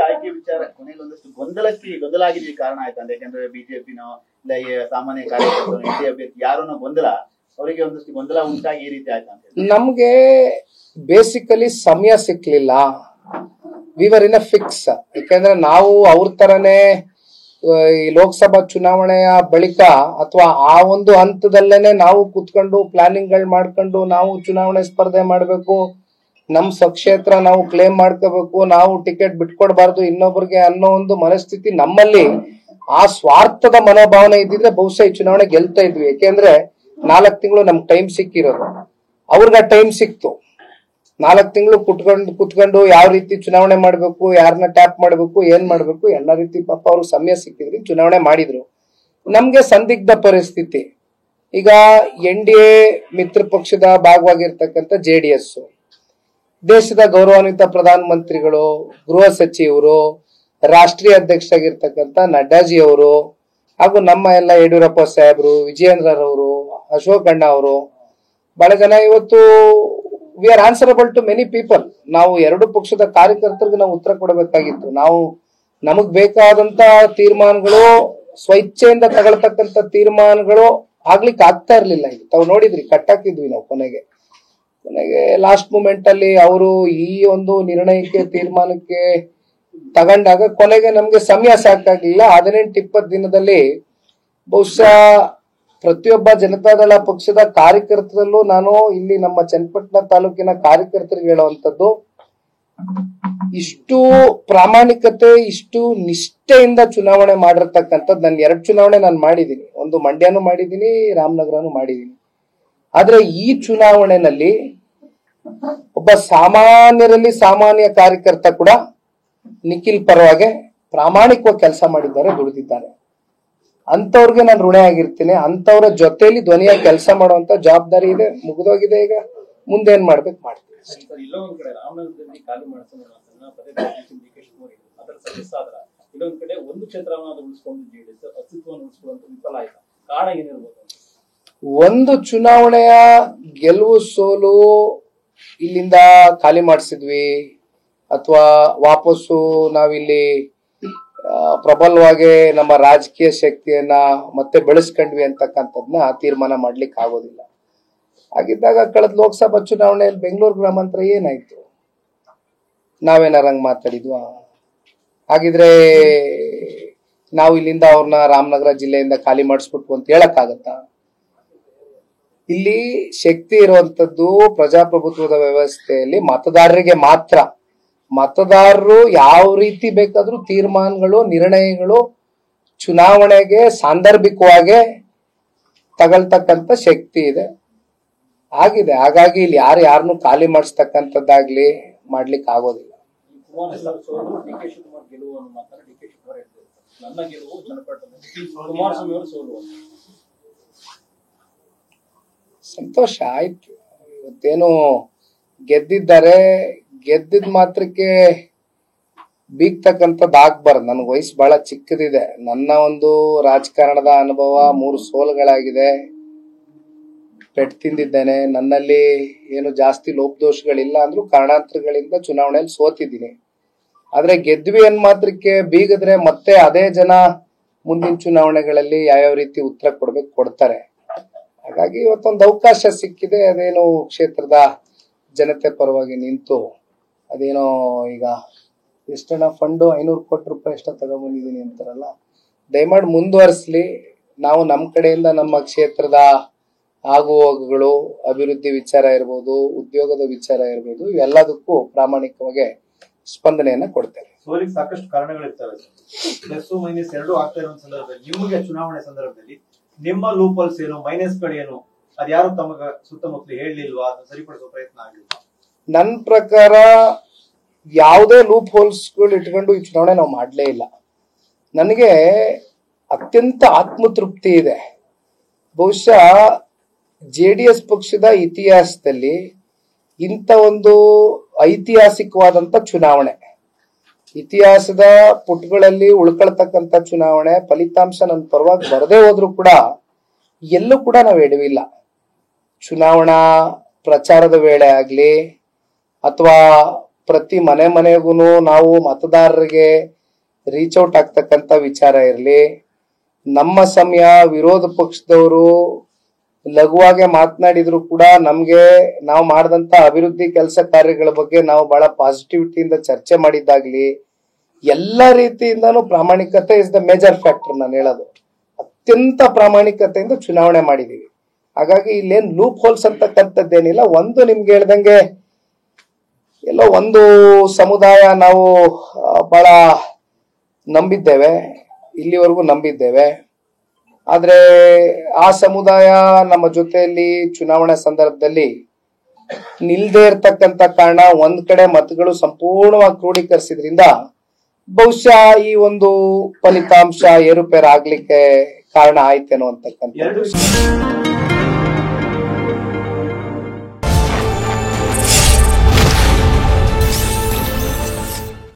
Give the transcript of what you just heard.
ಆಯ್ಕೆ ವಿಚಾರ ಕೊನೆಯಲ್ಲಿ ಒಂದಷ್ಟು ಗೊಂದಲ ಆಗಿದ್ದ ಕಾರಣ ಆಯ್ತು ಅಂತ. ಯಾಕಂದ್ರೆ ಬಿಜೆಪಿನೋ ಇಲ್ಲ ಸಾಮಾನ್ಯ ಕಾರ್ಯಕರ್ತರು ಎನ್ಡಿ ಅಭ್ಯರ್ಥಿ ಯಾರನ್ನೋ ಅವರಿಗೆ ಒಂದಷ್ಟು ಗೊಂದಲ ಉಂಟಾಗಿ ಈ ರೀತಿ ಆಯ್ತು ಅಂತ. ನಮ್ಗೆ ಬೇಸಿಕಲಿ ಸಮಯ ಸಿಕ್ಲಿಲ್ಲ. We were in a fix. ಯಾಕಂದ್ರೆ ನಾವು ಅವ್ರ ತರನೇ ಈ ಲೋಕಸಭಾ ಚುನಾವಣೆಯ ಬಳಿಕ ಅಥವಾ ಆ ಒಂದು ಹಂತದಲ್ಲೇನೆ ನಾವು ಕೂತ್ಕೊಂಡು ಪ್ಲಾನಿಂಗ್ ಗಳು ಮಾಡ್ಕೊಂಡು ನಾವು ಚುನಾವಣೆ ಸ್ಪರ್ಧೆ ಮಾಡ್ಬೇಕು, ನಮ್ ಸ್ವಕ್ಷೇತ್ರ ನಾವು ಕ್ಲೇಮ್ ಮಾಡ್ಕೋಬೇಕು, ನಾವು ಟಿಕೆಟ್ ಬಿಟ್ಕೊಡ್ಬಾರ್ದು ಇನ್ನೊಬ್ರಿಗೆ ಅನ್ನೋ ಒಂದು ಮನಸ್ಥಿತಿ ನಮ್ಮಲ್ಲಿ, ಆ ಸ್ವಾರ್ಥದ ಮನೋಭಾವನೆ ಇದ್ದಿದ್ರೆ ಬಹುಶಃ ಈ ಚುನಾವಣೆ ಗೆಲ್ತಾ ಇದ್ವಿ. ಯಾಕೆಂದ್ರೆ 4 ತಿಂಗಳು ನಮ್ಗೆ ಟೈಮ್ ಸಿಕ್ಕಿರೋದು, ಅವ್ರಿಗೆ ಟೈಮ್ ಸಿಕ್ತು. 4 ತಿಂಗಳು ಕುತ್ಕೊಂಡು ಯಾವ ರೀತಿ ಚುನಾವಣೆ ಮಾಡ್ಬೇಕು, ಯಾರನ್ನ ಟ್ಯಾಪ್ ಮಾಡ್ಬೇಕು, ಏನ್ ಮಾಡ್ಬೇಕು, ಎಲ್ಲ ರೀತಿ ಪಾಪ ಅವ್ರಿಗೆ ಸಮಯ ಸಿಕ್ಕಿದ್ರಿ ಚುನಾವಣೆ ಮಾಡಿದ್ರು. ನಮ್ಗೆ ಸಂದಿಗ್ಧ ಪರಿಸ್ಥಿತಿ. ಈಗ NDA ಮಿತ್ರ ಪಕ್ಷದ ಭಾಗವಾಗಿರ್ತಕ್ಕಂಥ JDS, ದೇಶದ ಗೌರವಾನ್ವಿತ ಪ್ರಧಾನ ಮಂತ್ರಿಗಳು, ಗೃಹ ಸಚಿವರು, ರಾಷ್ಟ್ರೀಯ ಅಧ್ಯಕ್ಷರಾಗಿರ್ತಕ್ಕಂಥ ನಡ್ಡಾಜಿ ಅವರು, ಹಾಗೂ ನಮ್ಮ ಎಲ್ಲ ಯಡಿಯೂರಪ್ಪ ಸಾಹೇಬರು, ವಿಜಯೇಂದ್ರರವರು, ಅಶೋಕ್ ಅಣ್ಣ ಅವರು, ಬಹಳ ಜನ ಇವತ್ತು we are answerable to many people. ನಾವು 2 ಪಕ್ಷದ ಕಾರ್ಯಕರ್ತರಿಗೆ ನಾವು ಉತ್ತರ ಕೊಡಬೇಕಾಗಿತ್ತು. ನಾವು ನಮಗ್ ಬೇಕಾದಂತ ತೀರ್ಮಾನಗಳು, ಸ್ವಇಚ್ಛೆಯಿಂದ ತಗೊಳ್ತಕ್ಕಂಥ ತೀರ್ಮಾನಗಳು ಆಗ್ಲಿಕ್ಕೆ ಆಗ್ತಾ ಇರ್ಲಿಲ್ಲ. ಈಗ ತಾವು ನೋಡಿದ್ರಿ, ಕಟ್ಟಾಕಿದ್ವಿ ನಾವು ಕೊನೆಗೆ ಲಾಸ್ಟ್ ಮೂಮೆಂಟ್ ಅಲ್ಲಿ ಅವರು ಈ ಒಂದು ನಿರ್ಣಯಕ್ಕೆ ತೀರ್ಮಾನಕ್ಕೆ ತಗೊಂಡಾಗ ಕೊನೆಗೆ ನಮ್ಗೆ ಸಮಯ ಸಾಕಾಗ್ಲಿಲ್ಲ. 18-20 ದಿನದಲ್ಲಿ ಬಹುಶಃ ಪ್ರತಿಯೊಬ್ಬ ಜನತಾದಳ ಪಕ್ಷದ ಕಾರ್ಯಕರ್ತರಲ್ಲೂ ನಾನು ಇಲ್ಲಿ ನಮ್ಮ ಚನ್ನಪಟ್ಟಣ ತಾಲೂಕಿನ ಕಾರ್ಯಕರ್ತರಿಗೆ ಹೇಳುವಂತದ್ದು, ಇಷ್ಟು ಪ್ರಾಮಾಣಿಕತೆ, ಇಷ್ಟು ನಿಷ್ಠೆಯಿಂದ ಚುನಾವಣೆ ಮಾಡಿರ್ತಕ್ಕಂಥದ್ದು ನಾನು 2 ಚುನಾವಣೆ ನಾನು ಮಾಡಿದ್ದೀನಿ. ಒಂದು ಮಂಡ್ಯನೂ ಮಾಡಿದ್ದೀನಿ, ರಾಮನಗರನೂ ಮಾಡಿದ್ದೀನಿ. ಆದ್ರೆ ಈ ಚುನಾವಣೆನಲ್ಲಿ ಒಬ್ಬ ಸಾಮಾನ್ಯರಲ್ಲಿ ಸಾಮಾನ್ಯ ಕಾರ್ಯಕರ್ತ ಕೂಡ ನಿಖಿಲ್ ಪರವಾಗಿ ಪ್ರಾಮಾಣಿಕವಾಗಿ ಕೆಲಸ ಮಾಡಿದ್ದಾರೆ, ದುಡಿದಿದ್ದಾರೆ. ಅಂತವ್ರಿಗೆ ನಾನು ಋಣೆ ಆಗಿರ್ತೀನಿ. ಅಂತವ್ರ ಜೊತೆಲಿ ಧ್ವನಿಯ ಕೆಲಸ ಮಾಡುವಂತ ಜವಾಬ್ದಾರಿ ಇದೆ. ಮುಗಿದೋಗಿದೆ. ಈಗ ಮುಂದೇನ್ ಮಾಡ್ಬೇಕು ಮಾಡ್ತೀನಿ. ಇಲ್ಲೊಂದ್ ಕಡೆ ರಾಮನಗರದಲ್ಲಿ ಖಾಲಿ ಇಲ್ಲೊಂದ್ ಕಡೆ ಒಂದು ಕ್ಷೇತ್ರವನ್ನು ಉಳಿಸ್ಕೊಂಡು JDS ಅಸ್ತಿತ್ವವನ್ನು ಉಳಿಸ್ಕೊಳ್ಳುವಂತ ವಿಫಲ ಆಯ್ತು. ಕಾರಣ ಏನಿರ್ಬೋದು? ಒಂದು ಚುನಾವಣೆಯ ಗೆಲುವು ಸೋಲು ಇಲ್ಲಿಂದ ಖಾಲಿ ಮಾಡಿಸಿದ್ವಿ ಅಥವಾ ವಾಪಸ್ಸು ನಾವಿಲ್ಲಿ ಪ್ರಬಲವಾಗಿ ನಮ್ಮ ರಾಜಕೀಯ ಶಕ್ತಿಯನ್ನ ಮತ್ತೆ ಬೆಳೆಸ್ಕೊಂಡ್ವಿ ಅಂತಕ್ಕಂಥದ್ನ ತೀರ್ಮಾನ ಮಾಡ್ಲಿಕ್ಕೆ ಆಗೋದಿಲ್ಲ. ಹಾಗಿದ್ದಾಗ ಕಳೆದ ಲೋಕಸಭಾ ಚುನಾವಣೆಯಲ್ಲಿ ಬೆಂಗಳೂರು ಗ್ರಾಮಾಂತರ ಏನಾಯ್ತು? ನಾವೇನಾರ ಹಂಗ್ ಮಾತಾಡಿದ್ವಾ? ಹಾಗಿದ್ರೆ ನಾವು ಇಲ್ಲಿಂದ ಅವ್ರನ್ನ ರಾಮನಗರ ಜಿಲ್ಲೆಯಿಂದ ಖಾಲಿ ಮಾಡಿಸ್ಬಿಟ್ವು ಅಂತ ಹೇಳಕ್ಕಾಗತ್ತಾ? ಇಲ್ಲಿ ಶಕ್ತಿ ಇರುವಂತದ್ದು ಪ್ರಜಾಪ್ರಭುತ್ವದ ವ್ಯವಸ್ಥೆಯಲ್ಲಿ ಮತದಾರರಿಗೆ ಮಾತ್ರ. ಮತದಾರರು ಯಾವ ರೀತಿ ಬೇಕಾದ್ರೂ ತೀರ್ಮಾನಗಳು, ನಿರ್ಣಯಗಳು ಚುನಾವಣೆಗೆ ಸಾಂದರ್ಭಿಕವಾಗಿ ತಗೊಳ್ತಕ್ಕಂಥ ಶಕ್ತಿ ಇದೆ, ಆಗಿದೆ. ಹಾಗಾಗಿ ಇಲ್ಲಿ ಯಾರನ್ನು ಖಾಲಿ ಮಾಡಿಸ್ತಕ್ಕಂಥದ್ದಾಗ್ಲಿ ಮಾಡ್ಲಿಕ್ಕೆ ಆಗೋದಿಲ್ಲ. ಸಂತೋಷ ಆಯ್ತು. ಇವತ್ತೇನು ಗೆದ್ದಿದ್ದಾರೆ, ಗೆದ್ದಿದ್ ಮಾತ್ರಕ್ಕೆ ಬೀಗ್ತಕ್ಕಂಥದ್ದು ಆಗ್ಬಾರ್ದು. ನನ್ಗೆ ವಯಸ್ಸು ಬಹಳ ಚಿಕ್ಕದಿದೆ. ನನ್ನ ಒಂದು ರಾಜಕಾರಣದ ಅನುಭವ 3 ಸೋಲುಗಳಾಗಿದೆ, ಪೆಟ್ಟು ತಿಂದಿದ್ದೇನೆ. ನನ್ನಲ್ಲಿ ಏನು ಜಾಸ್ತಿ ಲೋಪದೋಷಗಳಿಲ್ಲ ಅಂದ್ರೂ ಕಾರಣಾಂತರಗಳಿಂದ ಚುನಾವಣೆಯಲ್ಲಿ ಸೋತಿದ್ದೀನಿ. ಆದ್ರೆ ಗೆದ್ವಿ ಅನ್ ಮಾತ್ರಕ್ಕೆ ಬೀಗಿದ್ರೆ ಮತ್ತೆ ಅದೇ ಜನ ಮುಂದಿನ ಚುನಾವಣೆಗಳಲ್ಲಿ ಯಾವ್ಯಾವ ರೀತಿ ಉತ್ತರ ಕೊಡ್ತಾರೆ. ಹಾಗಾಗಿ ಇವತ್ತೊಂದು ಅವಕಾಶ ಸಿಕ್ಕಿದೆ. ಅದೇನು ಕ್ಷೇತ್ರದ ಜನತೆ ಪರವಾಗಿ ನಿಂತು ಅದೇನೋ ಈಗ ಎಷ್ಟನ ಫಂಡು 500 ಕೋಟಿ ರೂಪಾಯಿ ಎಷ್ಟ ತಗೊಂಡ್ಬಂದಿದ್ದೀನಿ ಅಂತಾರಲ್ಲ, ದಯಮಾಡಿ ಮುಂದುವರಿಸ್ಲಿ. ನಾವು ನಮ್ಮ ಕಡೆಯಿಂದ ನಮ್ಮ ಕ್ಷೇತ್ರದ ಆಗುಹೋಗುಗಳು, ಅಭಿವೃದ್ಧಿ ವಿಚಾರ ಇರ್ಬೋದು, ಉದ್ಯೋಗದ ವಿಚಾರ ಇರ್ಬೋದು, ಇವೆಲ್ಲದಕ್ಕೂ ಪ್ರಾಮಾಣಿಕವಾಗಿ ಸ್ಪಂದನೆಯನ್ನ ಕೊಡ್ತೇವೆ. ಸೋಲಿಗೆ ಸಾಕಷ್ಟು ಕಾರಣಗಳಿರ್ತವೆ. ಪ್ಲಸ್ ಮೈನಸ್ 2 ಆಗ್ತಾ ಇರೋ ಸಂದರ್ಭದಲ್ಲಿ ನಿಮಗೆ ಚುನಾವಣೆ ಸಂದರ್ಭದಲ್ಲಿ ನಿಮ್ಮ ಲೂಪಲ್ಸ್ ಏನು, ಮೈನಸ್ ಗಳೇನು, ಅದ್ಯಾರು ತಮಗ ಸುತ್ತಮುತ್ತಲು ಹೇಳಲಿಲ್ವಾ? ಅದನ್ನ ಸರಿಪಡಿಸುವ ಪ್ರಯತ್ನ ಆಗಲಿಲ್ಲ? ನನ್ನ ಪ್ರಕಾರ ಯಾವುದೇ ಲೂಪ್ ಹೋಲ್ಸ್ಗಳು ಇಟ್ಕೊಂಡು ಈ ಚುನಾವಣೆ ನಾವು ಮಾಡಲೇ ಇಲ್ಲ. ನನಗೆ ಅತ್ಯಂತ ಆತ್ಮತೃಪ್ತಿ ಇದೆ. ಬಹುಶಃ JDS ಪಕ್ಷದ ಇತಿಹಾಸದಲ್ಲಿ ಇಂಥ ಒಂದು ಐತಿಹಾಸಿಕವಾದಂತ ಚುನಾವಣೆ, ಇತಿಹಾಸದ ಪುಟಗಳಲ್ಲಿ ಉಳ್ಕೊಳ್ತಕ್ಕಂಥ ಚುನಾವಣೆ, ಫಲಿತಾಂಶ ನನ್ನ ಪರವಾಗಿ ಬರದೇ ಹೋದ್ರು ಕೂಡ ಎಲ್ಲೂ ಕೂಡ ನಾವು ಎಡವಿಲ್ಲ. ಚುನಾವಣಾ ಪ್ರಚಾರದ ವೇಳೆ ಆಗ್ಲಿ ಅಥವಾ ಪ್ರತಿ ಮನೆಗೂ ನಾವು ಮತದಾರರಿಗೆ ರೀಚ್ ಔಟ್ ಆಗ್ತಕ್ಕಂಥ ವಿಚಾರ ಇರಲಿ, ನಮ್ಮ ಸಮಯ ವಿರೋಧ ಪಕ್ಷದವರು ಲಘುವಾಗಿ ಮಾತನಾಡಿದ್ರು ಕೂಡ ನಮ್ಗೆ ನಾವು ಮಾಡಿದಂತ ಅಭಿವೃದ್ಧಿ ಕೆಲಸ ಕಾರ್ಯಗಳ ಬಗ್ಗೆ ನಾವು ಬಹಳ ಪಾಸಿಟಿವಿಟಿಯಿಂದ ಚರ್ಚೆ ಮಾಡಿದ್ದಾಗ್ಲಿ, ಎಲ್ಲ ರೀತಿಯಿಂದನೂ ಪ್ರಾಮಾಣಿಕತೆ ಇಸ್ ದ ಮೇಜರ್ ಫ್ಯಾಕ್ಟರ್. ನಾನು ಹೇಳೋದು ಅತ್ಯಂತ ಪ್ರಾಮಾಣಿಕತೆಯಿಂದ ಚುನಾವಣೆ ಮಾಡಿದೀವಿ. ಹಾಗಾಗಿ ಇಲ್ಲೇನ್ ಲೂಪ್ ಹೋಲ್ಸ್ ಅಂತಕ್ಕಂಥದ್ದೇನಿಲ್ಲ. ಒಂದು ನಿಮ್ಗೆ ಹೇಳ್ದಂಗೆ ಎಲ್ಲೋ ಒಂದು ಸಮುದಾಯ ನಾವು ಬಹಳ ನಂಬಿದ್ದೇವೆ, ಇಲ್ಲಿವರೆಗೂ ನಂಬಿದ್ದೇವೆ. ಆದ್ರೆ ಆ ಸಮುದಾಯ ನಮ್ಮ ಜೊತೆಯಲ್ಲಿ ಚುನಾವಣೆ ಸಂದರ್ಭದಲ್ಲಿ ನಿಲ್ದೇ ಇರ್ತಕ್ಕಂಥ ಕಾರಣ ಒಂದ್ ಕಡೆ ಮತಗಳು ಸಂಪೂರ್ಣವಾಗಿ ಕ್ರೋಢೀಕರಿಸಿದ್ರಿಂದ ಬಹುಶಃ ಈ ಒಂದು ಫಲಿತಾಂಶ ಏರುಪೇರು ಆಗ್ಲಿಕ್ಕೆ ಕಾರಣ ಆಯ್ತೇನೋ ಅಂತಕ್ಕಂಥ.